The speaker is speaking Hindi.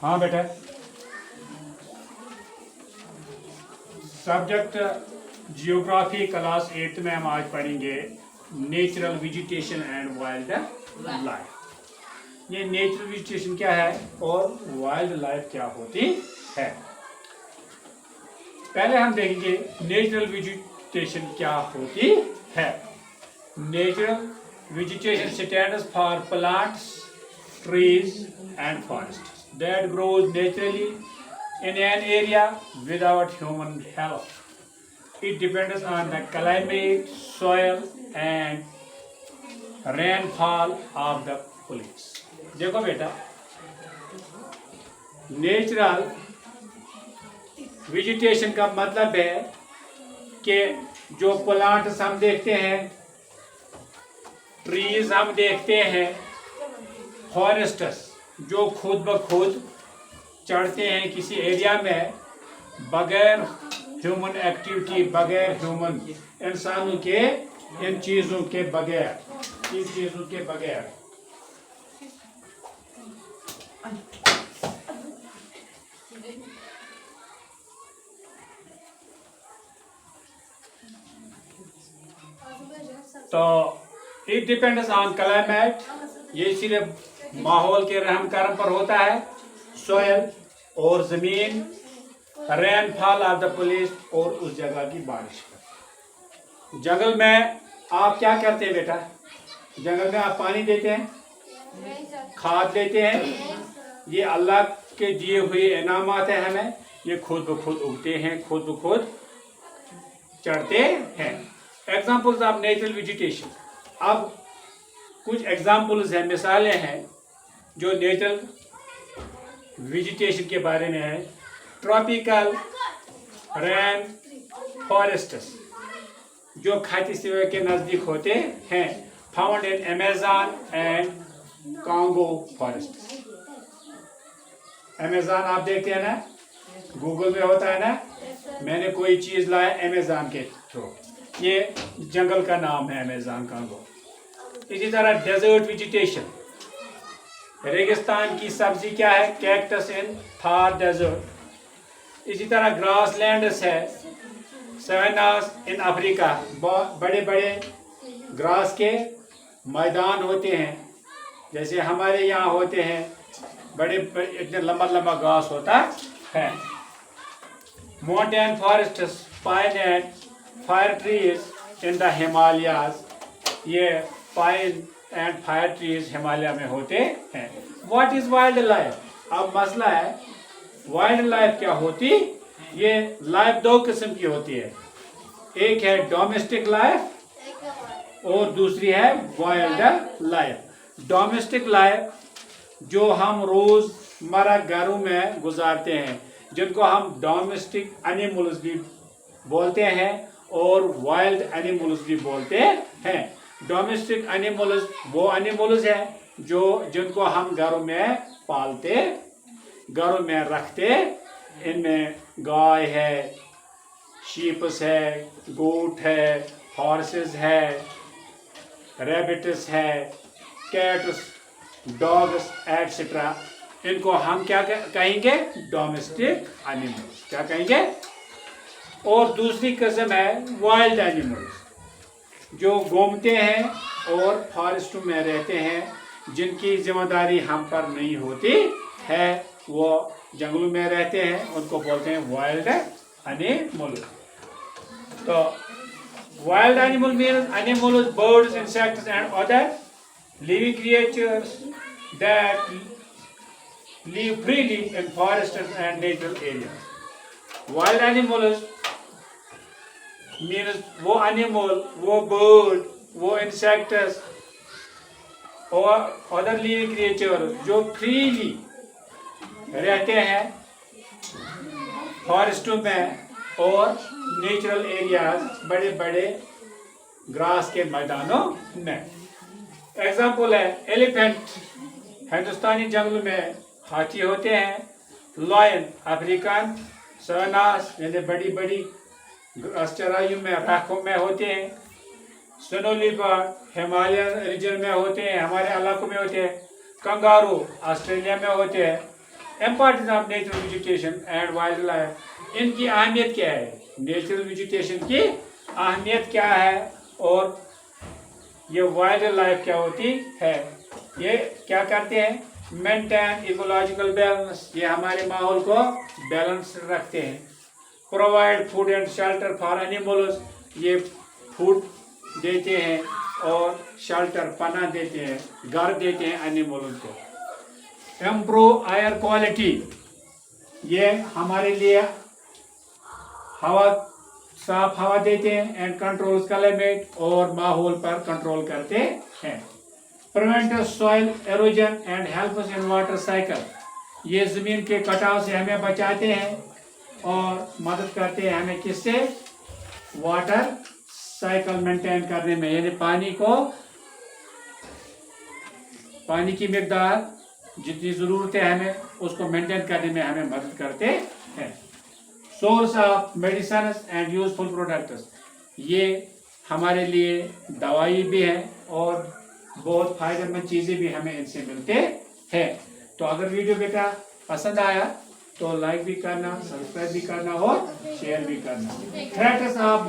हाँ बेटा, सब्जेक्ट जियोग्राफी क्लास 8 में हम आज पढ़ेंगे natural vegetation and wild life. ये नेचुरल वेजिटेशन क्या है और वाइल्ड लाइफ क्या होती है। पहले हम देखेंगे नेचुरल वेजिटेशन क्या होती है। Natural vegetation stands for plants, trees and forests that grows naturally in an area without human help. It depends on the climate, soil and rainfall of the place. देखो बेटा, नेचुरल वेजिटेशन का मतलब है कि जो प्लांट्स हम देखते हैं, ट्रीज हम देखते हैं, फॉरेस्ट्स जो खुद ब खुद चढ़ते हैं किसी एरिया में बगैर ह्यूमन एक्टिविटी, बगैर ह्यूमन इंसानों के इन चीज़ों के बगैर तो इट डिपेंड्स ऑन क्लाइमेट, ये सिर्फ माहौल के रहम करम पर होता है, सोयल और जमीन, रेनफॉल ऑफ द प्लेस और उस जगह की बारिश पर। जंगल में आप क्या करते हैं बेटा? जंगल में आप पानी देते हैं, खाद देते हैं, ये अल्लाह के दिए हुए इनामात है हमें, ये खुद ब खुद उगते हैं, खुद ब खुद चढ़ते हैं। Examples of natural vegetation. अब कुछ एग्जाम्पल्स हैं, मिसालें हैं जो नेचुरल वेजिटेशन के बारे में है। ट्रॉपिकल रेन फॉरेस्ट्स जो खाती सिवा के नज़दीक होते हैं, found in Amazon and Congo forest. Amazon आप देखते हैं ना, गूगल में होता है ना, मैंने कोई चीज़ लाया अमेज़न के थ्रू, ये जंगल का नाम है अमेज़न कांगो। इसी तरह डेजर्ट वेजिटेशन, रेगिस्तान की सब्जी क्या है? कैक्टस इन थार डेजर्ट। इसी तरह ग्रास लैंड्स है, सवेनास इन अफ्रीका, बड़े बड़े ग्रास के मैदान होते हैं, जैसे हमारे यहाँ होते हैं, बड़े इतने लंबा लंबा घास होता है। Mountain forests, pine and fir trees in the Himalayas, ये pine and fir trees Himalaya में होते हैं। What is wildlife? अब मसला है वाइल्ड लाइफ क्या होती। ये लाइफ दो किस्म की होती है, एक है डोमेस्टिक लाइफ और दूसरी है वाइल्ड लाइफ। डोमेस्टिक लाइफ जो हम रोजमर्रा घरों में गुजारते हैं, जिनको हम डोमेस्टिक एनिमल्स भी बोलते हैं और वाइल्ड एनिमल्स भी बोलते हैं। डोमेस्टिक एनिमल्स वो एनिमल्स हैं जो जिनको हम घरों में पालते, घरों में रखते। इनमें गाय है, शीप्स है, गोट है, हॉर्सेस है, रैबिट्स है, कैट्स, डॉग्स एटसेट्रा। इनको हम क्या कहेंगे? Domestic animals. क्या कहेंगे? और दूसरी किस्म है वाइल्ड एनिमल्स जो घूमते हैं और फॉरेस्टों में रहते हैं, जिनकी जिम्मेदारी हम पर नहीं होती है, वो जंगलों में रहते हैं, उनको बोलते हैं वाइल्ड एनिमल। तो wild animal means animals, birds, insects and other living creatures that live freely in forests and natural areas. Wild animals means वो एनिमल, वो बर्ड, वो इंसेक्ट्स और अदर लिविंग क्रिएचर जो फ्रीली रहते हैं फॉरेस्टों में और नेचुरल एरियाज, बड़े बड़े ग्रास के मैदानों में। एग्जाम्पल है एलिफेंट, हिंदुस्तानी जंगल में हाथी होते हैं। लॉयन, अफ्रीकन सवेनास यानी बड़ी बड़ी चराइयों में, राखों में होते हैं। स्नो लिपर्ड हिमालयन रीजन में होते हैं, हमारे इलाकों में होते हैं। कंगारू ऑस्ट्रेलिया में होते हैं। Importance of natural vegetation and wild life, इनकी अहमियत क्या है, नेचुरल वेजिटेशन की अहमियत क्या है और ये वाइल्ड लाइफ क्या होती है। ये क्या करते हैं, मेंटेन इकोलॉजिकल बैलेंस, ये हमारे माहौल को बैलेंस रखते हैं। Provide food and shelter for animals, ये फूड देते हैं और शेल्टर पनाह देते हैं, घर देते हैं एनिमल्स को। इम्प्रूव एयर क्वालिटी, ये हमारे लिए हवा, साफ हवा देते हैं एंड कंट्रोल क्लाइमेट, और माहौल पर कंट्रोल करते हैं। Prevent soil halogen and helps in water cycle, ये जमीन के कटाव से हमें बचाते हैं और मदद करते हैं हमें किससे, वाटर साइकिल मेंटेन करने में, यानी पानी की मिकदार जितनी जरूरत है हमें उसको मेंटेन करने में हमें मदद करते हैं। Source of medicine and useful products, ये हमारे लिए दवाई भी है और बहुत फायदेमंद चीजें भी हमें इनसे मिलते हैं। तो अगर वीडियो बेटा पसंद आया तो लाइक भी करना, सब्सक्राइब भी करना और शेयर भी करना। Threats of